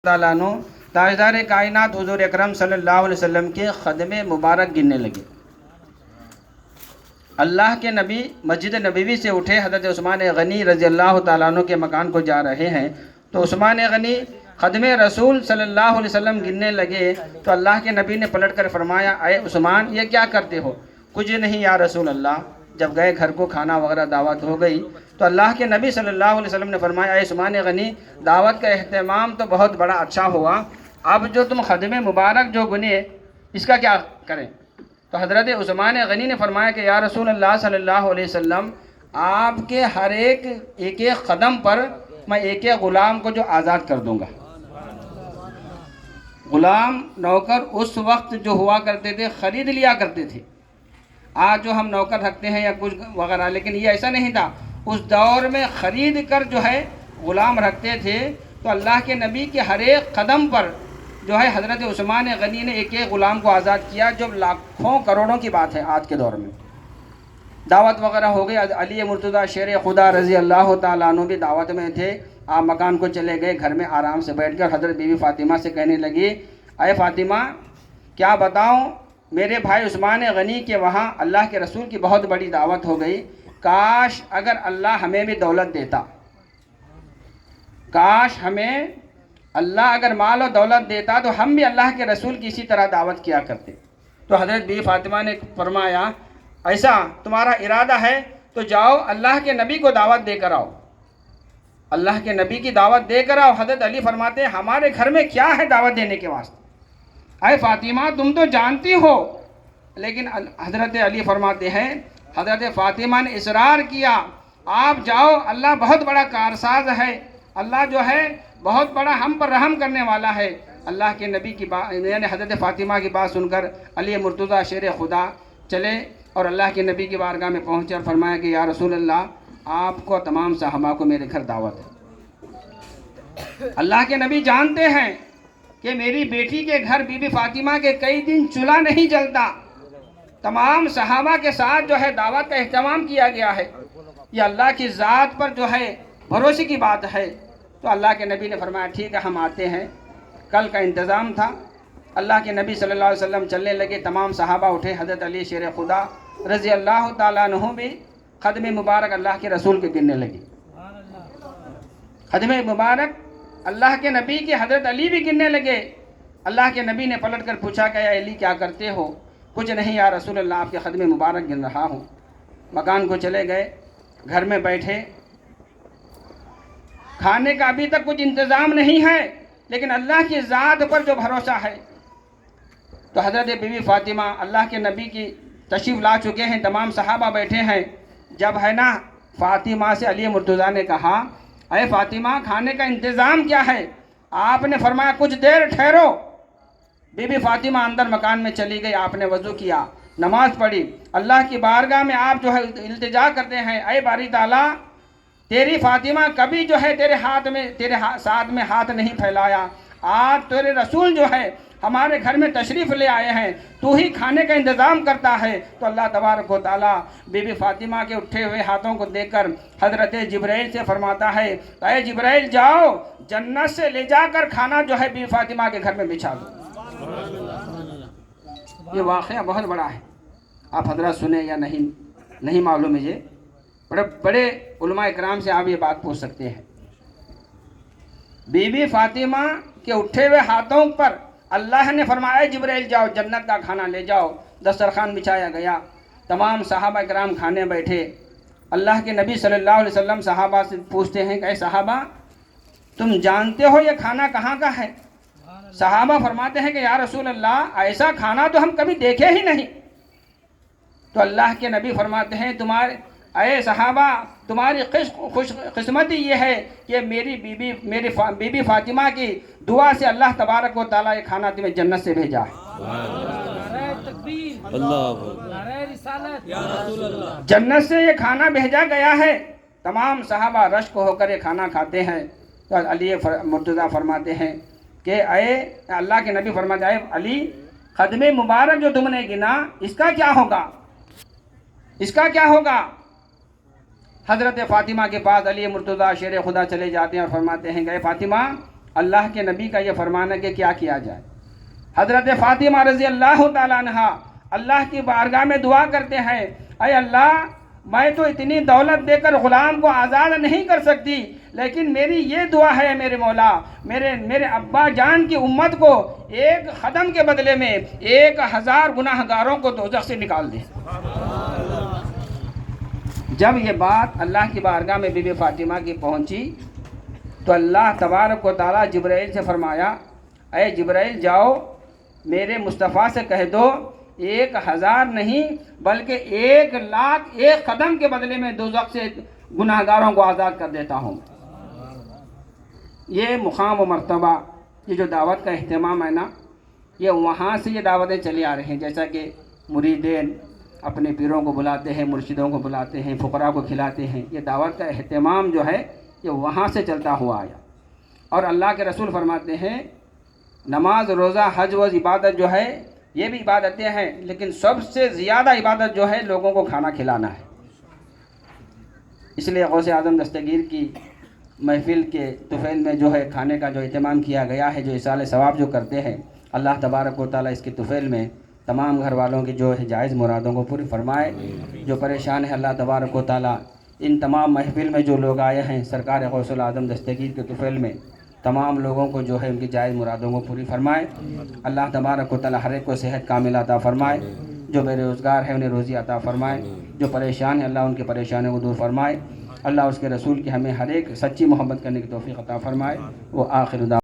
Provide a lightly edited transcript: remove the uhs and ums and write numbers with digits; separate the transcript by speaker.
Speaker 1: تعالیٰ عنہ تاجدار کائنات حضور اکرم صلی اللہ علیہ وسلم کے خدم مبارک گننے لگے۔ اللہ کے نبی مسجد نبوی سے اٹھے، حضرت عثمان غنی رضی اللہ تعالیٰ عنہ کے مکان کو جا رہے ہیں تو عثمان غنی خدم رسول صلی اللہ علیہ وسلم گننے لگے تو اللہ کے نبی نے پلٹ کر فرمایا، اے عثمان یہ کیا کرتے ہو؟ کچھ نہیں یا رسول اللہ۔ جب گئے گھر کو کھانا وغیرہ دعوت ہو گئی تو اللہ کے نبی صلی اللہ علیہ وسلم نے فرمایا، اے عثمان غنی دعوت کا اہتمام تو بہت بڑا اچھا ہوا، اب جو تم خدم مبارک جو گنے اس کا کیا کریں؟ تو حضرت عثمان غنی نے فرمایا کہ یا رسول اللہ صلی اللہ علیہ وسلم، آپ کے ہر ایک قدم پر میں ایک غلام کو جو آزاد کر دوں گا۔ غلام نوکر اس وقت جو ہوا کرتے تھے خرید لیا کرتے تھے، آج جو ہم نوکر رکھتے ہیں یا کچھ وغیرہ، لیکن یہ ایسا نہیں تھا۔ اس دور میں خرید کر جو ہے غلام رکھتے تھے، تو اللہ کے نبی کے ہر ایک قدم پر جو ہے حضرت عثمان غنی نے ایک غلام کو آزاد کیا، جو لاکھوں کروڑوں کی بات ہے آج کے دور میں۔ دعوت وغیرہ ہو گئی، علی مرتضیٰ شیر خدا رضی اللہ تعالیٰ عنہ بھی دعوت میں تھے۔ آپ مکان کو چلے گئے، گھر میں آرام سے بیٹھ کر حضرت بی بی فاطمہ سے کہنے لگی، اے فاطمہ کیا بتاؤں، میرے بھائی عثمان غنی کے وہاں اللہ کے رسول کی بہت بڑی دعوت ہو گئی، کاش اگر اللہ ہمیں بھی دولت دیتا، کاش ہمیں اللہ اگر مال و دولت دیتا تو ہم بھی اللہ کے رسول کی اسی طرح دعوت کیا کرتے۔ تو حضرت بی فاطمہ نے فرمایا، ایسا تمہارا ارادہ ہے تو جاؤ اللہ کے نبی کو دعوت دے کر آؤ، اللہ کے نبی کی دعوت دے کر آؤ۔ حضرت علی فرماتے ہیں ہمارے گھر میں کیا ہے دعوت دینے کے واسطے؟ اے فاطمہ تم تو جانتی ہو، لیکن حضرت علی فرماتے ہیں حضرت فاطمہ نے اصرار کیا، آپ جاؤ، اللہ بہت بڑا کارساز ہے، اللہ جو ہے بہت بڑا ہم پر رحم کرنے والا ہے۔ اللہ کے نبی کی بات یعنی حضرت فاطمہ کی بات سن کر علی مرتضیٰ شیر خدا چلے اور اللہ کے نبی کی بارگاہ میں پہنچے اور فرمایا کہ یا رسول اللہ، آپ کو تمام صحابہ کو میرے گھر دعوت ہے۔ اللہ کے نبی جانتے ہیں کہ میری بیٹی کے گھر بی بی فاطمہ کے کئی دن چولہا نہیں جلتا، تمام صحابہ کے ساتھ جو ہے دعوت کا اہتمام کیا گیا ہے، یہ اللہ کی ذات پر جو ہے بھروسے کی بات ہے۔ تو اللہ کے نبی نے فرمایا ٹھیک ہے ہم آتے ہیں۔ کل کا انتظام تھا، اللہ کے نبی صلی اللہ علیہ وسلم چلنے لگے، تمام صحابہ اٹھے، حضرت علی شیر خدا رضی اللہ تعالیٰ عنہ بھی خدم مبارک اللہ کے رسول کے گننے لگے۔ خدم مبارک اللہ کے نبی کے حضرت علی بھی گننے لگے۔ اللہ کے نبی نے پلٹ کر پوچھا کہ اے علی کیا کرتے ہو؟ کچھ نہیں یا رسول اللہ، آپ کے خدم مبارک گن رہا ہوں۔ مکان کو چلے گئے، گھر میں بیٹھے، کھانے کا ابھی تک کچھ انتظام نہیں ہے، لیکن اللہ کی ذات پر جو بھروسہ ہے۔ تو حضرت بی بی فاطمہ اللہ کے نبی کی تشریف لا چکے ہیں، تمام صحابہ بیٹھے ہیں۔ جب ہے نا فاطمہ سے علی مرتضیٰ نے کہا، اے فاطمہ کھانے کا انتظام کیا ہے؟ آپ نے فرمایا کچھ دیر ٹھہرو۔ بی بی فاطمہ اندر مکان میں چلی گئی، آپ نے وضو کیا، نماز پڑھی، اللہ کی بارگاہ میں آپ جو ہے التجا کرتے ہیں، اے باری تعالیٰ تیری فاطمہ کبھی جو ہے تیرے ساتھ میں ہاتھ نہیں پھیلایا، آج تیرے رسول جو ہے ہمارے گھر میں تشریف لے آئے ہیں، تو ہی کھانے کا انتظام کرتا ہے۔ تو اللہ تبارک و تعالیٰ بی بی فاطمہ کے اٹھے ہوئے ہاتھوں کو دیکھ کر حضرت جبرائیل سے فرماتا ہے، اے جبرائیل جاؤ جنت سے لے جا کر کھانا جو ہے بی بی فاطمہ کے گھر میں بچھا دو۔ یہ واقعہ بہت بڑا ہے، آپ حضرات سنیں یا نہیں معلوم ہے، یہ بڑے علماء اکرام سے آپ یہ بات پوچھ سکتے ہیں۔ بی بی فاطمہ کے اٹھے ہوئے ہاتھوں پر اللہ نے فرمایا جبرائیل جاؤ جنت کا کھانا لے جاؤ۔ دسترخوان بچھایا گیا، تمام صحابہ کرام کھانے بیٹھے۔ اللہ کے نبی صلی اللہ علیہ وسلم صحابہ سے پوچھتے ہیں کہ اے صحابہ تم جانتے ہو یہ کھانا کہاں کا ہے؟ صحابہ فرماتے ہیں کہ یا رسول اللہ ایسا کھانا تو ہم کبھی دیکھے ہی نہیں۔ تو اللہ کے نبی فرماتے ہیں اے صحابہ تمہاری خوش قسمتی یہ ہے کہ میری بی بی فاطمہ کی دعا سے اللہ تبارک و تعالیٰ یہ کھانا تمہیں جنت سے بھیجا ہے۔ جنت سے یہ کھانا بھیجا گیا ہے۔ تمام صحابہ رشک ہو کر یہ کھانا کھاتے ہیں۔ تو علی مرتضیٰ فرماتے ہیں کہ اے اللہ کے نبی فرماتے ہیں، اے علی خدم مبارک جو تم نے گنا اس کا کیا ہوگا؟ اس کا کیا ہوگا؟ حضرت فاطمہ کے پاس علی مرتضیٰ شیر خدا چلے جاتے ہیں اور فرماتے ہیں کہ اے فاطمہ اللہ کے نبی کا یہ فرمان ہے کہ کیا کیا جائے۔ حضرت فاطمہ رضی اللہ تعالیٰ عنہ اللہ کی بارگاہ میں دعا کرتے ہیں، اے اللہ میں تو اتنی دولت دے کر غلام کو آزاد نہیں کر سکتی، لیکن میری یہ دعا ہے میرے مولا، میرے ابا جان کی امت کو ایک قدم کے بدلے میں 1000 گناہ گاروں کو دوزخ سے نکال دے۔ جب یہ بات اللہ کی بارگاہ میں بی بی فاطمہ کی پہنچی تو اللہ تبارک و تعالیٰ جبرائیل سے فرمایا، اے جبرائیل جاؤ میرے مصطفیٰ سے کہہ دو 1000 نہیں بلکہ 1,00,000 ایک قدم کے بدلے میں دوزخ سے گناہ گاروں کو آزاد کر دیتا ہوں۔ یہ مقام و مرتبہ، یہ جو دعوت کا اہتمام ہے نا، یہ وہاں سے یہ دعوتیں چلی آ رہی ہیں، جیسا کہ مریدین اپنے پیروں کو بلاتے ہیں، مرشدوں کو بلاتے ہیں، فقراء کو کھلاتے ہیں، یہ دعوت کا اہتمام جو ہے یہ وہاں سے چلتا ہوا آیا۔ اور اللہ کے رسول فرماتے ہیں نماز، روزہ، حج و عبادت جو ہے یہ بھی عبادتیں ہیں، لیکن سب سے زیادہ عبادت جو ہے لوگوں کو کھانا کھلانا ہے۔ اس لیے غوث اعظم دستگیر کی محفل کے طفیل میں جو ہے کھانے کا جو اہتمام کیا گیا ہے، جو ایصال ثواب جو کرتے ہیں، اللہ تبارک و تعالیٰ اس کے طفیل میں تمام گھر والوں کی جو ہے جائز مرادوں کو پوری فرمائے۔ جو پریشان ہے اللہ تبارک و تعالیٰ ان تمام محفل میں جو لوگ آئے ہیں سرکار غوث اعظم دستگیر کے طفیل میں تمام لوگوں کو جو ہے ان کی جائز مرادوں کو پوری فرمائے۔ اللہ تبارک و تعالیٰ ہر ایک کو صحت کامل عطا فرمائے، جو بے روزگار ہے انہیں روزی عطا فرمائے، جو پریشان ہے اللہ ان کی پریشانیوں کو دور فرمائے۔ اللہ اس کے رسول کی ہمیں ہر ایک سچی محبت کرنے کی توفیق عطا فرمائے۔ وہ آخر دعوانا